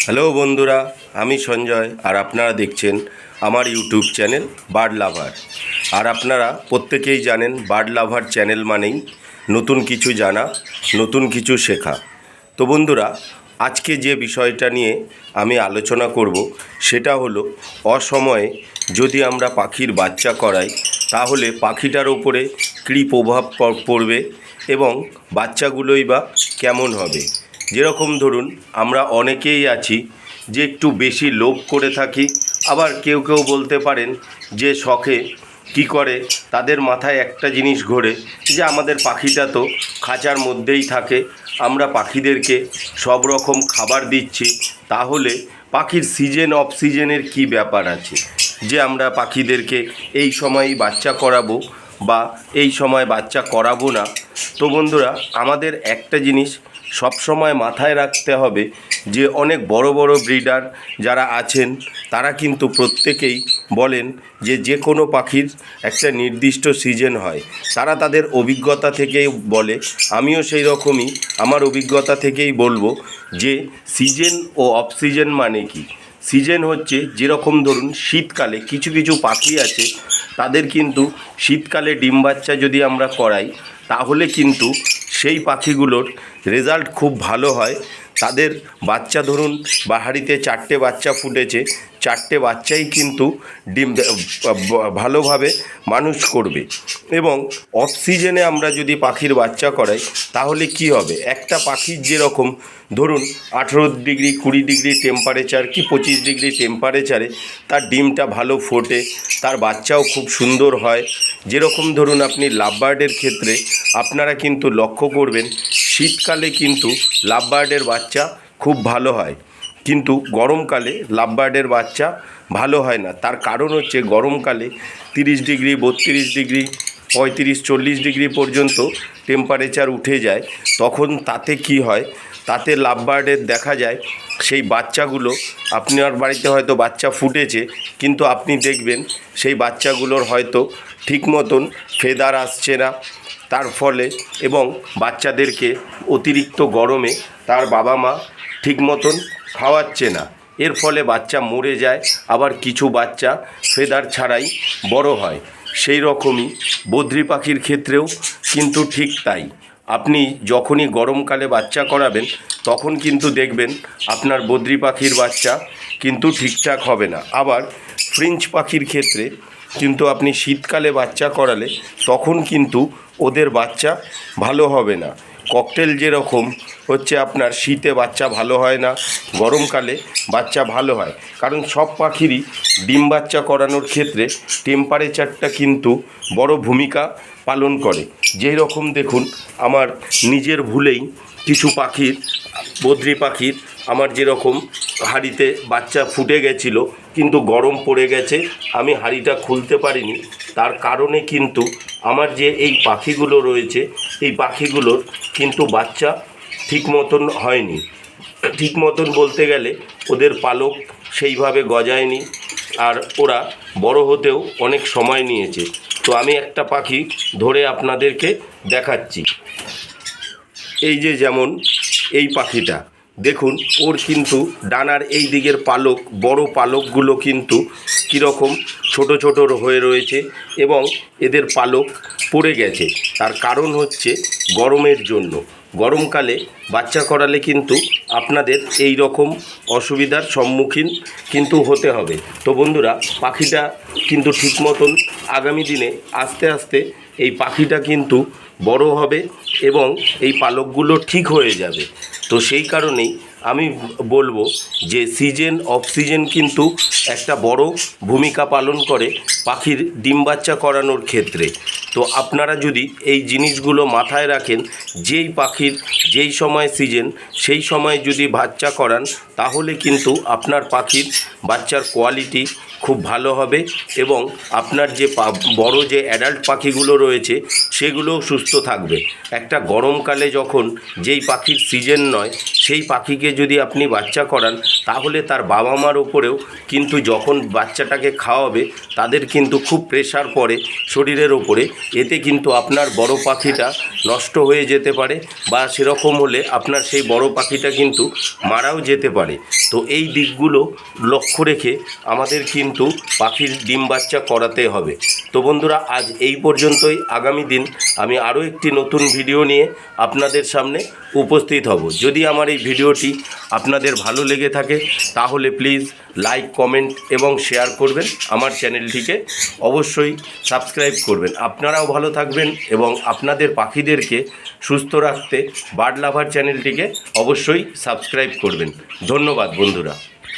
Hello বন্ধুরা, আমি সঞ্জয় আর আপনারা দেখছেন আমার ইউটিউব চ্যানেল বার্ড লাভার। আর আপনারা প্রত্যেকেই জানেন বার্ড লাভার চ্যানেল মানেই নতুন কিছু জানা, নতুন কিছু শেখা। তো বন্ধুরা, আজকে যে বিষয়টা নিয়ে আমি আলোচনা করব সেটা হলো অসময়ে যদি আমরা পাখির বাচ্চা করাই তাহলে পাখিটার ওপরে কী প্রভাব পড়বে এবং বাচ্চাগুলোই বা কেমন হবে। যেরকম ধরুন, আমরা অনেকেই আছি যে একটু বেশি লোভ করে থাকি, আবার কেউ কেউ বলতে পারেন যে শখে কি করে তাদের মাথায় একটা জিনিস ঘোরে যে আমাদের পাখিটা তো খাঁচার মধ্যেই থাকে, আমরা পাখিদেরকে সব রকম খাবার দিচ্ছি, তাহলে পাখির সিজন অফ সিজনের কী ব্যাপার আছে যে আমরা পাখিদেরকে এই সময়ই বাচ্চা করাবো বা এই সময় বাচ্চা করাবো না। তো বন্ধুরা, আমাদের একটা জিনিস সব সময় মাথায় রাখতে হবে যে অনেক বড় বড় ব্রিডার যারা আছেন তারা কিন্তু প্রত্যেকেই বলেন যে যে কোনো পাখির একটা নির্দিষ্ট সিজন হয়, তারা তাদের অভিজ্ঞতা থেকেই বলে। আমিও সেই রকমই আমার অভিজ্ঞতা থেকেই বলবো যে সিজন ও অফ সিজন মানে কি। সিজন হচ্ছে যেরকম ধরুন শীতকালে কিছু কিছু পাখি আছে তাদের কিন্তু শীতকালে ডিম বাচ্চা যদি আমরা করাই তাহলে কিন্তু সেই পাখিগুলোর রেজাল্ট খুব ভালো হয়। তাদের বাচ্চা ধরুন বাহারিতে 4টে বাচ্চা ফুটেছে, 4টে বাচ্চাই কিন্তু ডিম ভালোভাবে মানুষ করবে। এবং অফ সিজনে আমরা যদি পাখির বাচ্চা করাই তাহলে কি হবে, একটা পাখির যেরকম ধরুন 18 ডিগ্রি 20 ডিগ্রি টেম্পারেচার কি 25 ডিগ্রি টেম্পারেচারে তার ডিমটা ভালো ফোটে, তার বাচ্চাও খুব সুন্দর হয়। যেরকম ধরুন আপনি লাভবার্ডের ক্ষেত্রে আপনারা কিন্তু লক্ষ্য করবেন শীতকালে কিন্তু লাভবার্ডের বাচ্চা খুব ভালো হয়, কিন্তু গরমকালে লাভবার্ডের বাচ্চা ভালো হয় না। তার কারণ হচ্ছে গরমকালে 30 ডিগ্রি 32 ডিগ্রি 35 40 ডিগ্রি পর্যন্ত টেম্পারেচার উঠে যায়। তখন তাতে কি হয়, তাতে লাভবার্ডের দেখা যায় সেই বাচ্চাগুলো, আপনার বাড়িতে হয়তো বাচ্চা ফুটেছে কিন্তু আপনি দেখবেন সেই বাচ্চাগুলোর হয়তো ঠিক মতন ফেদার আসছে না, তার ফলে এবং বাচ্চাদেরকে অতিরিক্ত গরমে তার বাবা মা ঠিক মতন খাওয়াচ্ছে না, এর ফলে বাচ্চা মরে যায়। আবার কিছু বাচ্চা ফেদার ছাড়াই বড় হয়। সেই রকমই বদ্রি পাখির ক্ষেত্রেও কিন্তু ঠিক তাই। আপনি যখনই গরমকালে বাচ্চা করাবেন তখন কিন্তু দেখবেন আপনার বদ্রি পাখির বাচ্চা কিন্তু ঠিকঠাক হবে না। আবার ফ্রেঞ্চ পাখির ক্ষেত্রে কিন্তু আপনি শীতকালে বাচ্চা করালে তখন কিন্তু ওদের বাচ্চা ভালো হবে না। ককটেল যেরকম হচ্ছে আপনার শীতে বাচ্চা ভালো হয় না, গরমকালে বাচ্চা ভালো হয়, কারণ সব পাখিরই ডিম বাচ্চা করানোর ক্ষেত্রে টেম্পারেচারটা কিন্তু বড় ভূমিকা পালন করে। যেই রকম দেখুন আমার নিজের ভুলেই কিছু পাখির, বদ্রি পাখির আমার যেরকম হাঁড়িতে বাচ্চা ফুটে গেছিলো কিন্তু গরম পড়ে গেছে, আমি হাঁড়িটা খুলতে পারিনি। তার কারণে কিন্তু আমার যে এই পাখিগুলো রয়েছে এই পাখিগুলোর কিন্তু বাচ্চা ঠিক মতন হয়নি। ঠিক মতন বলতে গেলে ওদের পালক সেইভাবে গজায়নি, আর ওরা বড় হতেও অনেক সময় নিয়েছে। তো আমি একটা পাখি ধরে আপনাদেরকে দেখাচ্ছি। এই যে যেমন এই পাখিটা দেখুন, ওর কিন্তু ডানার এই দিকের পালক, বড় পালকগুলো কিন্তু কীরকম ছোট ছোট হয়ে রয়েছে এবং এদের পালক পড়ে গেছে। তার কারণ হচ্ছে গরমের জন্য। গরমকালে বাচ্চা করালে কিন্তু আপনাদের এই রকম অসুবিধার সম্মুখীন কিন্তু হতে হবে। তো বন্ধুরা, পাখিটা কিন্তু ঠিক মতন আগামী দিনে আস্তে আস্তে এই পাখিটা কিন্তু বড় হবে এবং এই পালকগুলো ঠিক হয়ে যাবে। তো সেই কারণেই আমি বলবো যে সিজন অফ সিজন কিন্তু একটা বড় ভূমিকা পালন করে পাখির ডিম বাচ্চা করানোর ক্ষেত্রে। তো আপনারা যদি এই জিনিসগুলো মাথায় রাখেন, যেই পাখির যেই সময় সিজন সেই সময় যদি বাচ্চা করান তাহলে কিন্তু আপনার পাখির বাচ্চার কোয়ালিটি খুব ভালো হবে এবং আপনার যে বড় যে অ্যাডাল্ট পাখিগুলো রয়েছে সেগুলোও সুস্থ থাকবে। একটা গরমকালে যখন যেই পাখির সিজন নয় সেই পাখিকে যদি আপনি বাচ্চা করান তাহলে তার বাবা মার ওপরেও কিন্তু যখন বাচ্চাটাকে খাওয়াবে তাদের কিন্তু খুব প্রেশার পড়ে শরীরের ওপরে। এতে কিন্তু আপনার বড় পাখিটা নষ্ট হয়ে যেতে পারে বা সেরকম হলে আপনার সেই বড় পাখিটা কিন্তু মারাও যেতে পারে। তো এই দিকগুলো লক্ষ্য রেখে আমাদের কিন্তু পাখির ডিম বাচ্চা করাতে হবে। তো বন্ধুরা, আজ এই পর্যন্তই। আগামী দিন আমি আরও একটি নতুন ভিডিও নিয়ে আপনাদের সামনে উপস্থিত হব। যদি আমার এই ভিডিওটি আপনাদের ভালো লেগে থাকে তাহলে প্লিজ লাইক, কমেন্ট এবং শেয়ার করবেন। আমার চ্যানেলটিকে অবশ্যই সাবস্ক্রাইব করবেন। আপনারাও ভালো থাকবেন এবং আপনাদের পাখিদেরকে সুস্থ রাখতে বার্ড লাভার চ্যানেলটিকে অবশ্যই সাবস্ক্রাইব করবেন। ধন্যবাদ বন্ধুরা।